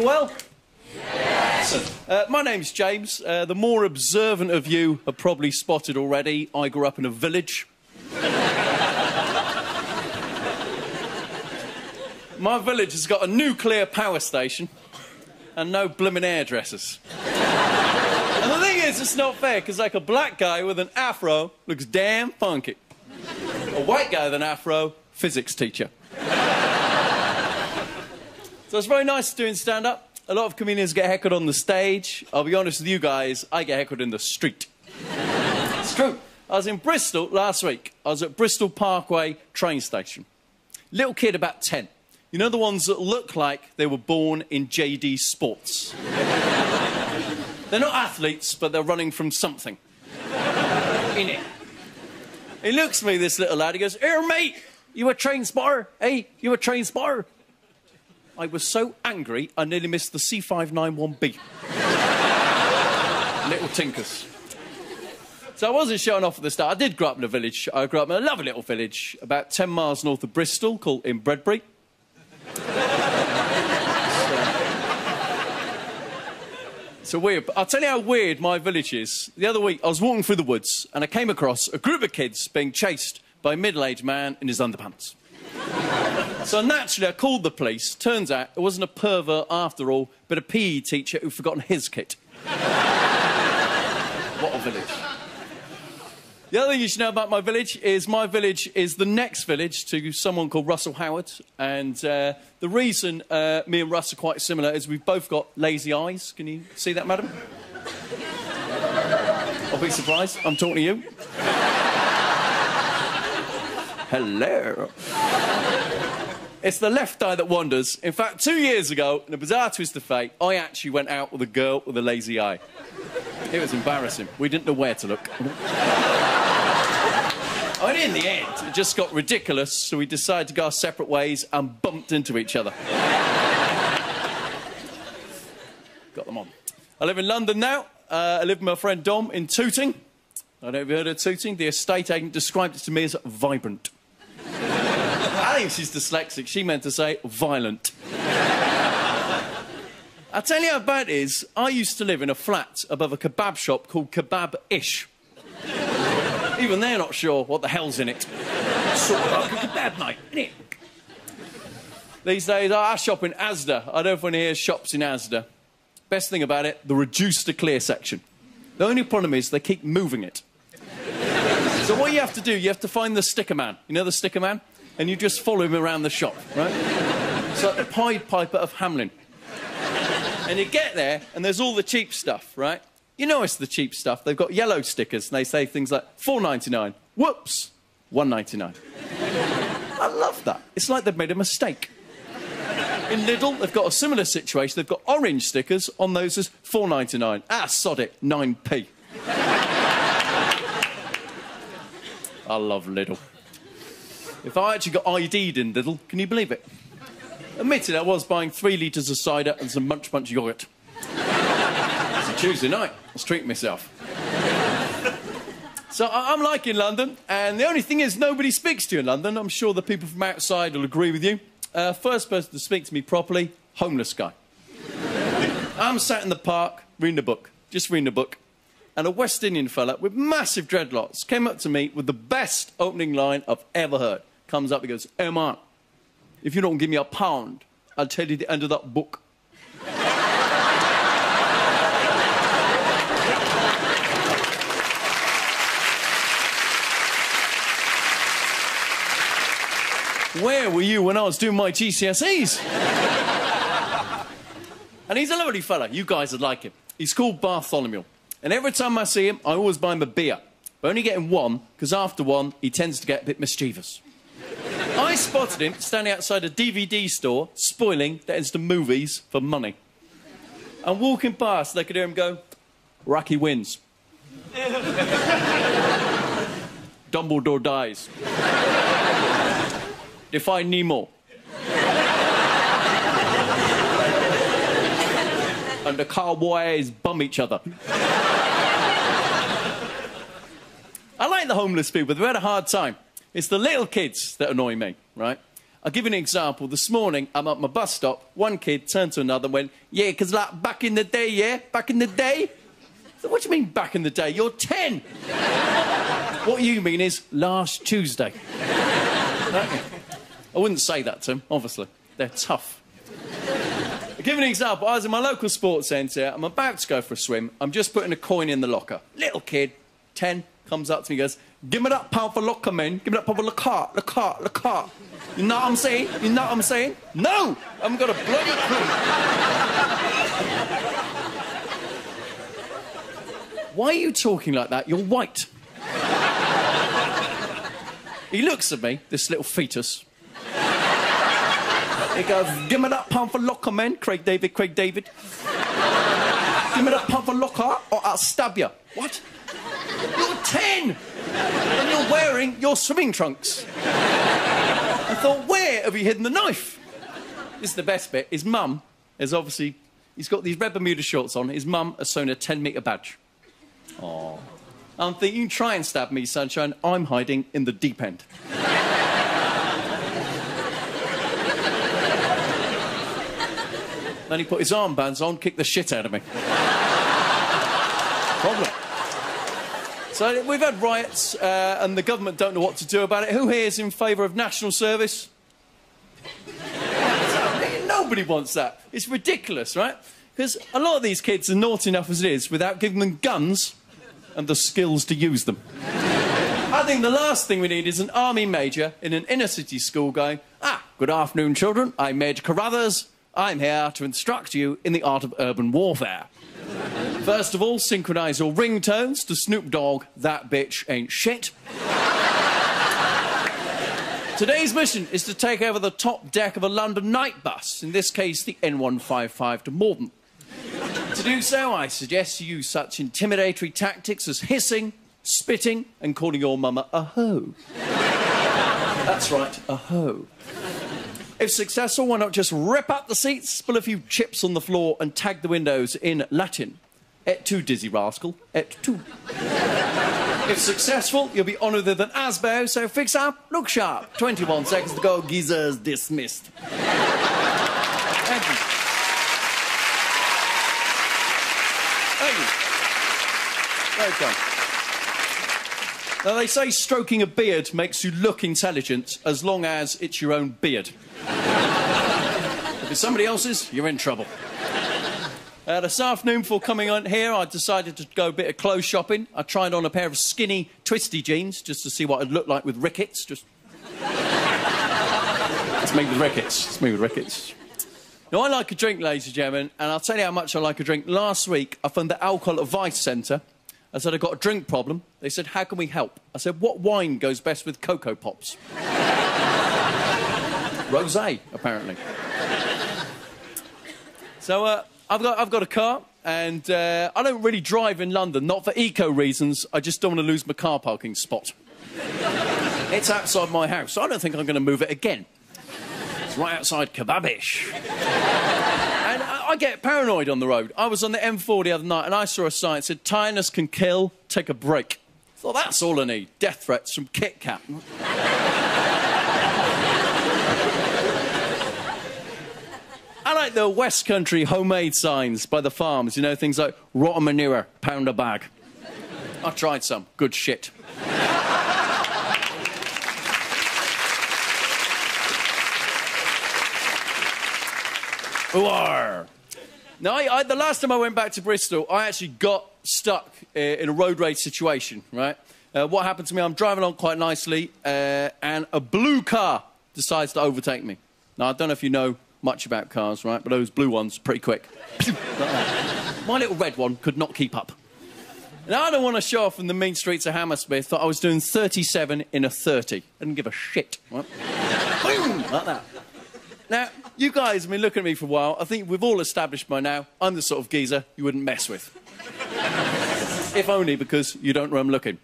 you well? Yes. My name's James. The more observant of you have probably spotted already, I grew up in a village. My village has got a nuclear power station and no blimmin' hairdressers. And the thing is, it's not fair, because like a black guy with an afro looks damn funky. A white guy with an afro, physics teacher. So it's very nice doing stand-up. A lot of comedians get heckled on the stage. I'll be honest with you guys, I get heckled in the street. It's true. I was in Bristol last week. I was at Bristol Parkway train station. Little kid about 10. You know the ones that look like they were born in JD Sports? They're not athletes, but they're running from something. In it. He looks at me, this little lad, he goes, "Here, mate, you a train spotter? Hey, you a train spotter?" I was so angry, I nearly missed the C591B. Little tinkers. So I wasn't showing off at the start. I did grow up in a village. I grew up in a lovely little village about 10 miles north of Bristol called Inbredbury. So weird. I'll tell you how weird my village is. The other week, I was walking through the woods and I came across a group of kids being chased by a middle-aged man in his underpants. So naturally, I called the police. Turns out it wasn't a pervert after all, but a PE teacher who'd forgotten his kit. What a village. The other thing you should know about my village is the next village to someone called Russell Howard. And the reason me and Russ are quite similar is we've both got lazy eyes. Can you see that, madam? I'll be surprised. I'm talking to you. Hello. It's the left eye that wanders. In fact, 2 years ago, in a bizarre twist of fate, I actually went out with a girl with a lazy eye. It was embarrassing. We didn't know where to look. And in the end, it just got ridiculous, so we decided to go our separate ways and bumped into each other. Got them on. I live in London now. I live with my friend Dom in Tooting. I don't know if you've heard of Tooting. The estate agent described it to me as vibrant. I think she's dyslexic. She meant to say violent. I'll tell you how bad it is. I used to live in a flat above a kebab shop called Kebab-ish. Even they're not sure what the hell's in it. Sort of like a kebab night, innit? These days, I shop in Asda. I don't know if anyone here shops in Asda. Best thing about it, the reduced to clear section. The only problem is they keep moving it. So what you have to do, you have to find the sticker man. You know the sticker man? And you just follow him around the shop, right? It's like the Pied Piper of Hamelin. And you get there, and there's all the cheap stuff, right? You know it's the cheap stuff. They've got yellow stickers, and they say things like $4.99. Whoops, $1.99. I love that. It's like they've made a mistake. In Lidl, they've got a similar situation. They've got orange stickers on those as $4.99. Ah, sod it, 9p. I love Lidl. If I actually got ID'd in Lidl, can you believe it? Admitted, I was buying 3 litres of cider and some Munch Munch yoghurt. It's a Tuesday night. I was treating myself. So I'm liking London, and the only thing is nobody speaks to you in London. I'm sure the people from outside will agree with you. First person to speak to me properly, homeless guy. I'm sat in the park reading a book, just reading a book, and a West Indian fella with massive dreadlocks came up to me with the best opening line I've ever heard. Comes up, he goes, "Hey man, if you don't give me £1, I'll tell you the end of that book." Where were you when I was doing my GCSEs? And he's a lovely fella. You guys would like him. He's called Bartholomew. And every time I see him, I always buy him a beer. But only get him one, because after one, he tends to get a bit mischievous. I spotted him standing outside a DVD store, spoiling the instant movies for money. And walking past, they could hear him go, "Rocky wins. Dumbledore dies. Defy Nemo. And the cowboys bum each other." I like the homeless people. They've had a hard time. It's the little kids that annoy me, right? I'll give you an example. This morning, I'm at my bus stop. One kid turned to another and went, yeah, because like back in the day, yeah? Back in the day? So what do you mean back in the day? You're 10. What you mean is last Tuesday. I wouldn't say that to them, obviously. They're tough. I'll give you an example. I was in my local sports centre. I'm about to go for a swim. I'm just putting a coin in the locker. Little kid, 10, comes up to me and goes, give me that pound for locker, man. Give me that pound for locker. You know what I'm saying? You know what I'm saying? No! I haven't got a bloody clue. Why are you talking like that? You're white. He looks at me, this little fetus. He goes, give me that pound for locker, man. Craig David. Give me that pound for locker or I'll stab you. What? You're 10! And you're wearing your swimming trunks. I thought, where have you hidden the knife? This is the best bit. His mum is obviously... He's got these red Bermuda shorts on. His mum has sewn a 10-metre badge. Oh. I'm thinking, you try and stab me, sunshine. I'm hiding in the deep end. Then he put his armbands on, kicked the shit out of me. Problem. So we've had riots, and the government don't know what to do about it. Who here is in favour of national service? Nobody wants that. It's ridiculous, right? Because a lot of these kids are naughty enough as it is without giving them guns and the skills to use them. I think the last thing we need is an army major in an inner-city school going, good afternoon, children. I'm Major Carruthers. I'm here to instruct you in the art of urban warfare. First of all, synchronise your ringtones to Snoop Dogg, that bitch ain't shit. Today's mission is to take over the top deck of a London night bus, in this case the N155 to Morden. To do so, I suggest you use such intimidatory tactics as hissing, spitting and calling your mama a hoe. That's right, a hoe. If successful, why not just rip up the seats, spill a few chips on the floor and tag the windows in Latin. Et tu, dizzy rascal, et tu. If successful, you'll be honoured with an ASBO, so fix up, look sharp. 21 seconds to go, geezers dismissed. Thank you. Thank you. Very kind. Now, they say stroking a beard makes you look intelligent as long as it's your own beard. If it's somebody else's, you're in trouble. This afternoon, before coming on here, I decided to go a bit of clothes shopping. I tried on a pair of skinny, twisty jeans just to see what it'd look like with rickets. It's me with rickets. It's me with rickets. Now, I like a drink, ladies and gentlemen, and I'll tell you how much I like a drink. Last week, I phoned the Alcohol Advice Centre. I said, I've got a drink problem. They said, how can we help? I said, what wine goes best with Cocoa Pops? Rosé, apparently. So, I've got a car, and I don't really drive in London, not for eco reasons. I just don't want to lose my car parking spot. It's outside my house, so I don't think I'm going to move it again. It's right outside Kebabish. And I get paranoid on the road. I was on the M4 the other night, and I saw a sign that said, tiredness can kill, take a break. I thought, that's all I need. Death threats from Kit Kat. I like the West Country homemade signs by the farms, you know, things like rotten manure, pound a bag. I tried some. Good shit. Ooh. Now, the last time I went back to Bristol, I actually got stuck in a road rage situation, right? What happened to me, I'm driving on quite nicely, and a blue car decides to overtake me. Now, I don't know if you know much about cars, right? But those blue ones, pretty quick. Like my little red one could not keep up. Now, I don't want to show off in the mean streets of Hammersmith that I was doing 37 in a 30. I didn't give a shit, right? Boom! Like that. Now, you guys have been looking at me for a while. I think we've all established by now I'm the sort of geezer you wouldn't mess with. If only because you don't know I'm looking.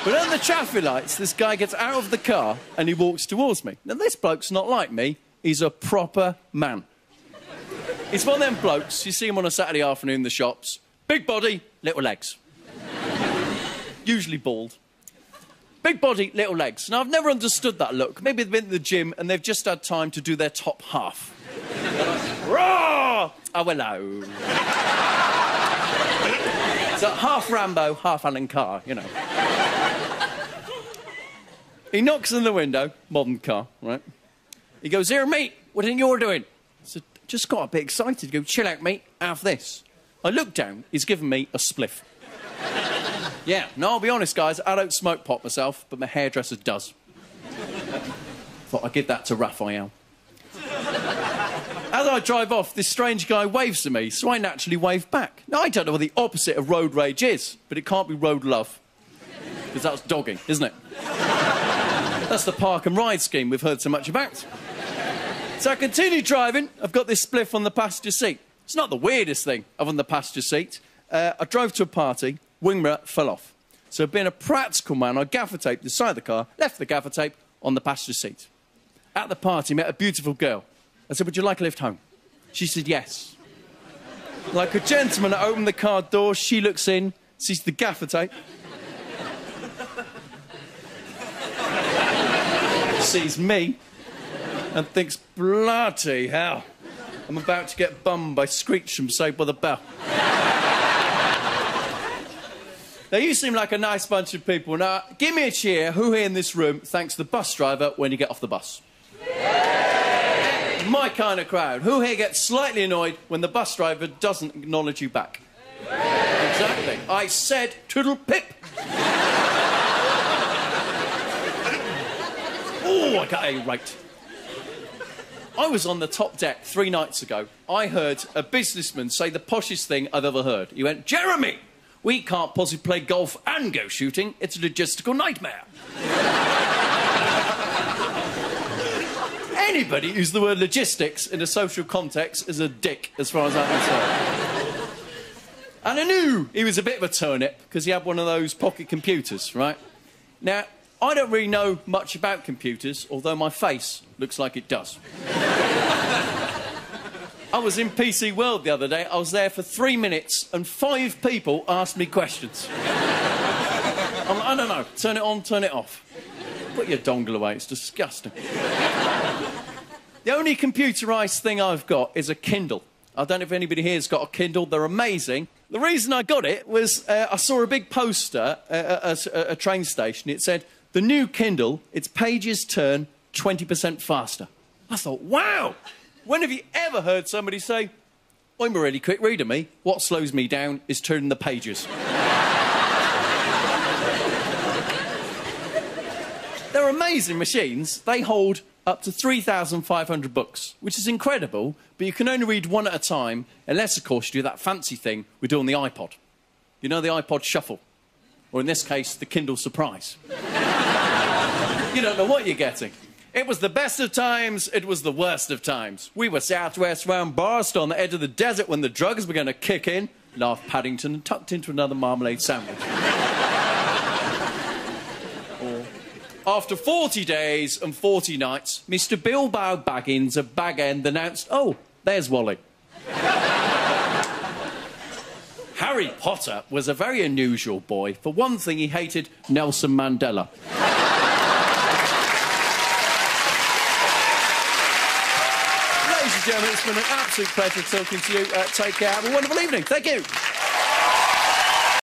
But at the traffic lights, this guy gets out of the car and he walks towards me. Now, this bloke's not like me. He's a proper man. He's one of them blokes, you see him on a Saturday afternoon in the shops. Big body, little legs. Usually bald. Big body, little legs. Now, I've never understood that look. Maybe they've been to the gym and they've just had time to do their top half. Raw! Oh, hello. So half Rambo, half Alan Carr, you know. He knocks on the window, modern car, right? He goes, here, mate, what are you doing? I said, just got a bit excited. Go, chill out, mate, have this. I look down, he's given me a spliff. Yeah, no, I'll be honest, guys, I don't smoke pot myself, but my hairdresser does. Thought I'd give that to Raphael. As I drive off, this strange guy waves to me, so I naturally wave back. Now, I don't know what the opposite of road rage is, but it can't be road love. Because that's dogging, isn't it? That's the park and ride scheme we've heard so much about. So I continue driving. I've got this spliff on the passenger seat. It's not the weirdest thing I've on the passenger seat. I drove to a party, wing mirror fell off. So being a practical man, I gaffer taped the side of the car, left the gaffer tape on the passenger seat. At the party, met a beautiful girl. I said, would you like a lift home? She said, yes. Like a gentleman, I opened the car door, she looks in, sees the gaffer tape. Sees me and thinks, bloody hell, I'm about to get bummed by Screech from Saved by the Bell. Now, you seem like a nice bunch of people. Now, give me a cheer. Who here in this room thanks the bus driver when you get off the bus? My kind of crowd. Who here gets slightly annoyed when the bus driver doesn't acknowledge you back? Exactly. I said toodle pip. Oh, I got A right. I was on the top deck 3 nights ago. I heard a businessman say the poshest thing I've ever heard. He went, Jeremy, we can't possibly play golf and go shooting. It's a logistical nightmare. Anybody who uses the word logistics in a social context is a dick, as far as I'm concerned. And I knew he was a bit of a turnip because he had one of those pocket computers, right? Now, I don't really know much about computers, although my face looks like it does. I was in PC World the other day. I was there for 3 minutes and 5 people asked me questions. I'm like, I don't know, turn it on, turn it off. Put your dongle away, it's disgusting. The only computerised thing I've got is a Kindle. I don't know if anybody here has got a Kindle. They're amazing. The reason I got it was I saw a big poster at a train station. It said, the new Kindle, its pages turn 20% faster. I thought, wow! When have you ever heard somebody say, I'm a really quick reader, me. What slows me down is turning the pages. They're amazing machines. They hold up to 3,500 books, which is incredible, but you can only read one at a time, unless, of course, you do that fancy thing we do on the iPod. You know, the iPod Shuffle, or in this case, the Kindle Surprise. You don't know what you're getting. It was the best of times, it was the worst of times. We were southwest round Barstow on the edge of the desert when the drugs were going to kick in, laughed Paddington and tucked into another marmalade sandwich. After 40 days and 40 nights, Mr. Bilbo Baggins of Bag End announced, oh, there's Wally. Harry Potter was a very unusual boy. For one thing, he hated Nelson Mandela. Ladies and gentlemen, it's been an absolute pleasure talking to you. Take care. Have a wonderful evening. Thank you.